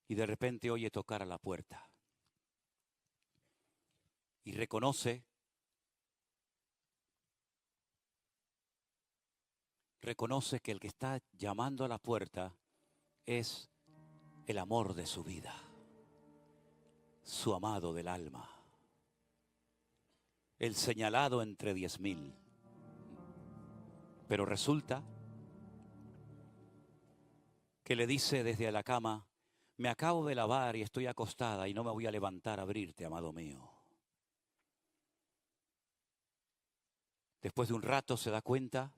y de repente oye tocar a la puerta. Y reconoce que el que está llamando a la puerta es el amor de su vida, su amado del alma, el señalado entre 10,000. Pero resulta que le dice desde la cama, me acabo de lavar y estoy acostada y no me voy a levantar a abrirte, amado mío. Después de un rato se da cuenta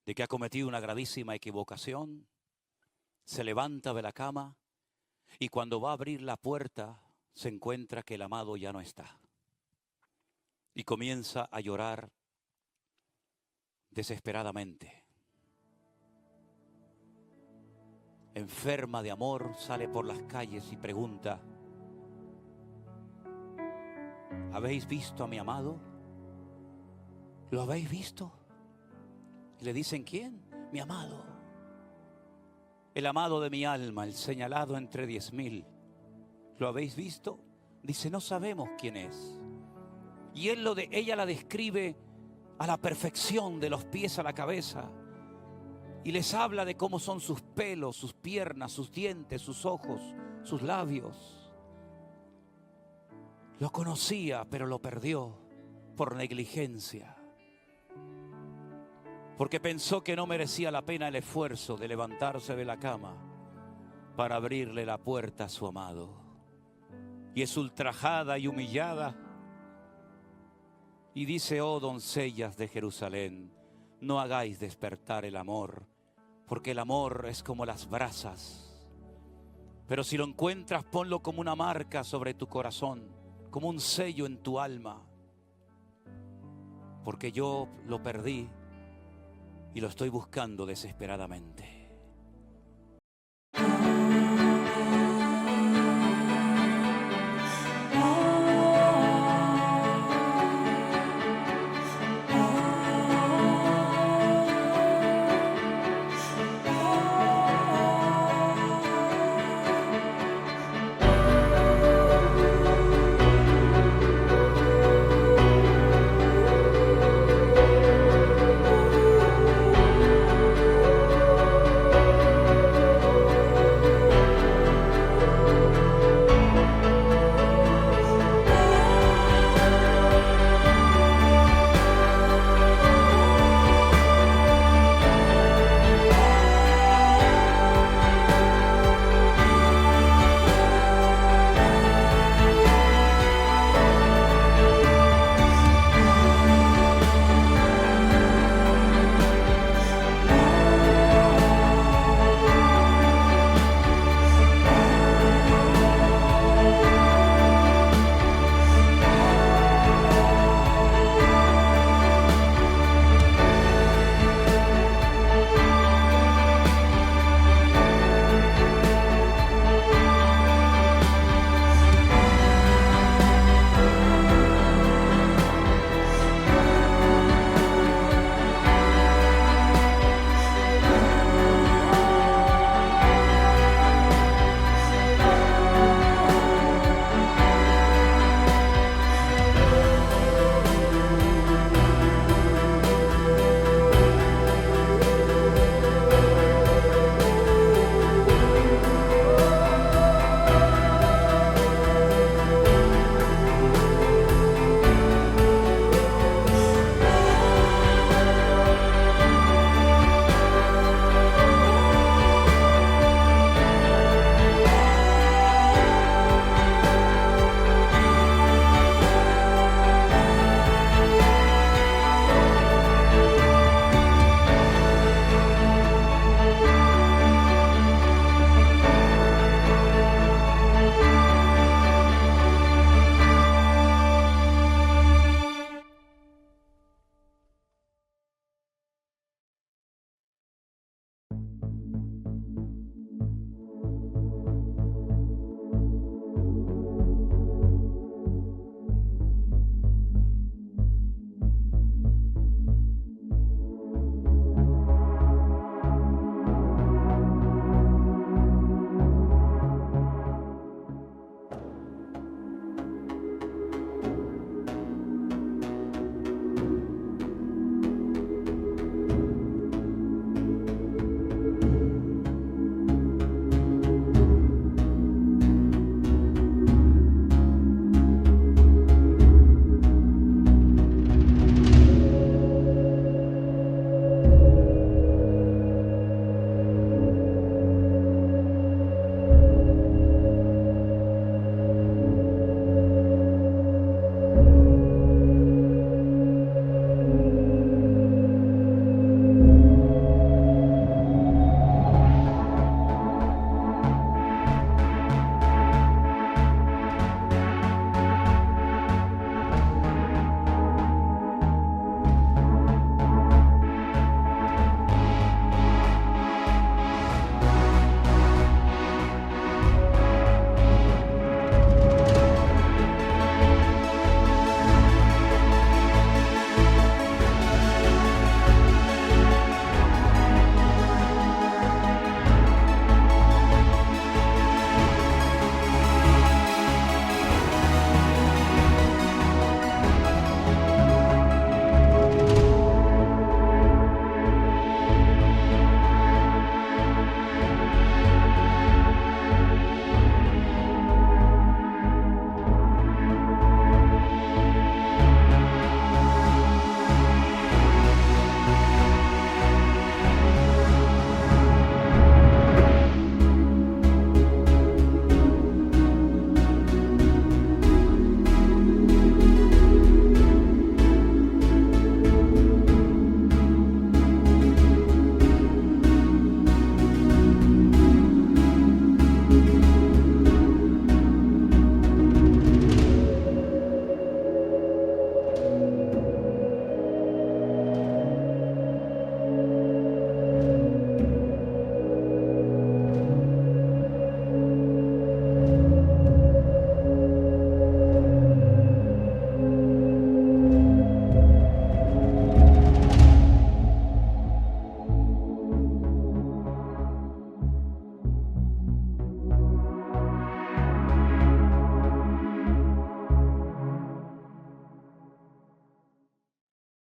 de que ha cometido una gravísima equivocación, se levanta de la cama y cuando va a abrir la puerta se encuentra que el amado ya no está. Y comienza a llorar desesperadamente. Enferma de amor, sale por las calles y pregunta, ¿habéis visto a mi amado? ¿Lo habéis visto? Y le dicen, ¿quién? Mi amado. El amado de mi alma, el señalado entre 10,000. ¿Lo habéis visto? Dice, no sabemos quién es. Y ella la describe a la perfección, de los pies a la cabeza. Y les habla de cómo son sus pelos, sus piernas, sus dientes, sus ojos, sus labios. Lo conocía, pero lo perdió por negligencia. Porque pensó que no merecía la pena el esfuerzo de levantarse de la cama para abrirle la puerta a su amado. Y es ultrajada y humillada. Y dice, oh doncellas de Jerusalén, no hagáis despertar el amor, porque el amor es como las brasas. Pero si lo encuentras, ponlo como una marca sobre tu corazón, como un sello en tu alma. Porque yo lo perdí y lo estoy buscando desesperadamente.